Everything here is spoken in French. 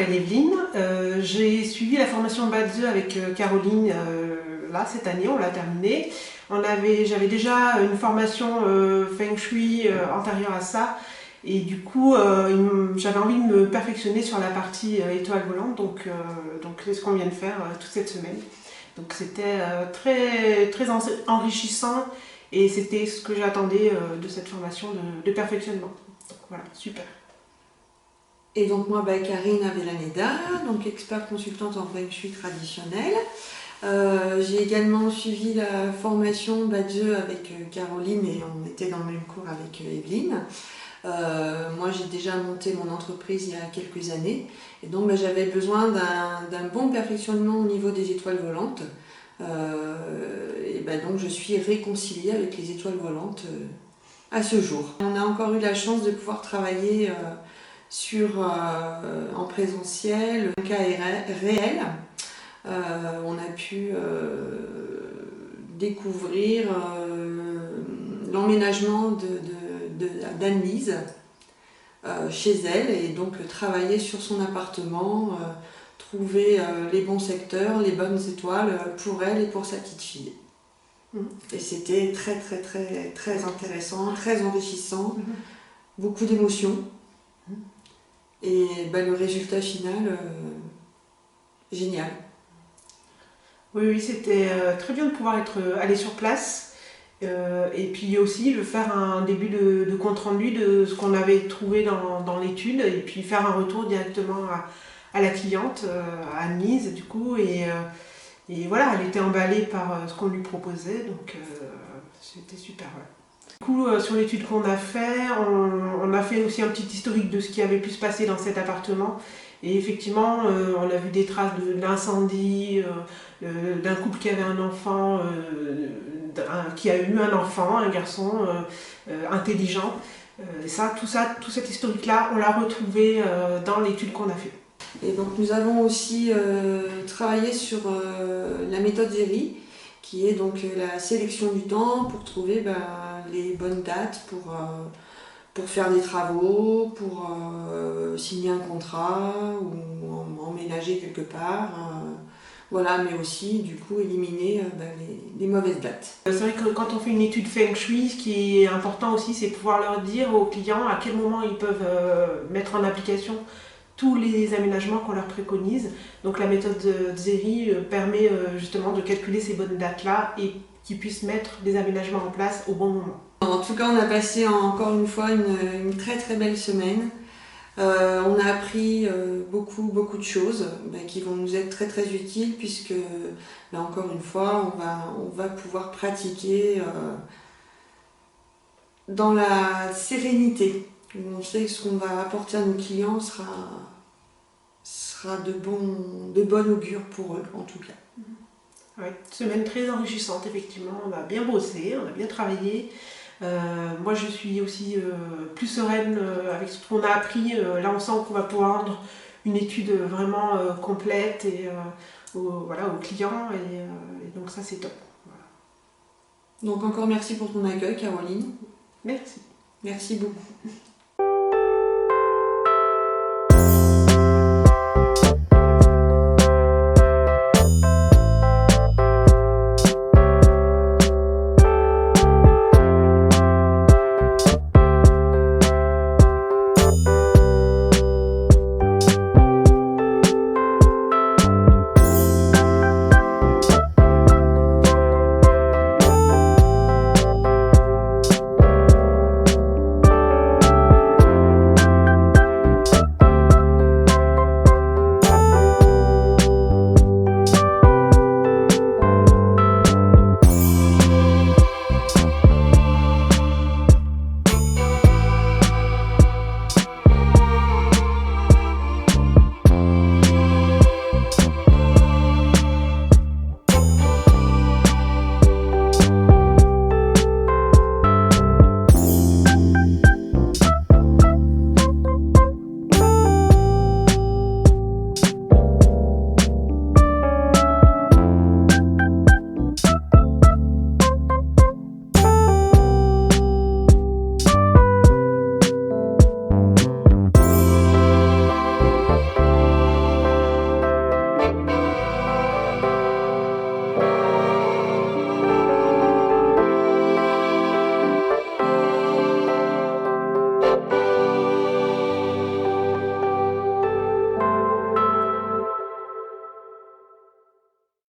m'appelle Evelyne. J'ai suivi la formation BADZE avec Caroline là cette année, on l'a terminée. J'avais déjà une formation Feng Shui antérieure à ça. Et du coup, j'avais envie de me perfectionner sur la partie étoile volante, donc c'est ce qu'on vient de faire toute cette semaine. Donc c'était très enrichissant et c'était ce que j'attendais de cette formation de perfectionnement. Donc voilà, super. Et donc moi, Karine Avellaneda, donc experte consultante en Feng Shui traditionnel. J'ai également suivi la formation BADZE avec Caroline et on était dans le même cours avec Evelyne. Moi j'ai déjà monté mon entreprise il y a quelques années et donc j'avais besoin d'un bon perfectionnement au niveau des étoiles volantes. Donc je suis réconciliée avec les étoiles volantes à ce jour. On a encore eu la chance de pouvoir travailler en présentiel, un cas réel. On a pu découvrir l'emménagement d'Anne-Lise chez elle et donc travailler sur son appartement, trouver les bons secteurs, les bonnes étoiles pour elle et pour sa petite fille. Et c'était très intéressant, très enrichissant, beaucoup d'émotions. Et le résultat final, génial. Oui, c'était très bien de pouvoir aller sur place et puis aussi de faire un début de compte rendu de ce qu'on avait trouvé dans l'étude et puis faire un retour directement à la cliente, à Anne-Lise du coup. Et voilà, elle était emballée par ce qu'on lui proposait, donc c'était super. Ouais. Du coup, sur l'étude qu'on a fait, on a fait aussi un petit historique de ce qui avait pu se passer dans cet appartement. Et effectivement, on a vu des traces d'incendie, d'un couple qui avait un enfant, qui a eu un enfant, un garçon intelligent. Tout cet historique-là, on l'a retrouvé dans l'étude qu'on a fait. Et donc nous avons aussi travaillé sur la méthode Zeri, qui est donc la sélection du temps pour trouver les bonnes dates pour faire des travaux, pour signer un contrat ou emménager quelque part. Voilà, mais aussi du coup éliminer les mauvaises dates. C'est vrai que quand on fait une étude Feng Shui, ce qui est important aussi, c'est pouvoir leur dire aux clients à quel moment ils peuvent mettre en application tous les aménagements qu'on leur préconise. Donc la méthode Zeri permet justement de calculer ces bonnes dates-là et qu'ils puissent mettre des aménagements en place au bon moment. En tout cas, on a passé encore une fois une très belle semaine. On a appris beaucoup de choses qui vont nous être très utiles puisque, là encore une fois, on va pouvoir pratiquer dans la sérénité. On sait que ce qu'on va apporter à nos clients sera de bon augure pour eux, en tout cas. Ouais, semaine très enrichissante, effectivement. On a bien bossé, on a bien travaillé. Moi, je suis aussi plus sereine avec ce qu'on a appris. Là, on sent qu'on va pouvoir rendre une étude vraiment complète et aux clients. Et donc ça, c'est top. Voilà. Donc encore merci pour ton accueil, Caroline. Merci. Merci beaucoup.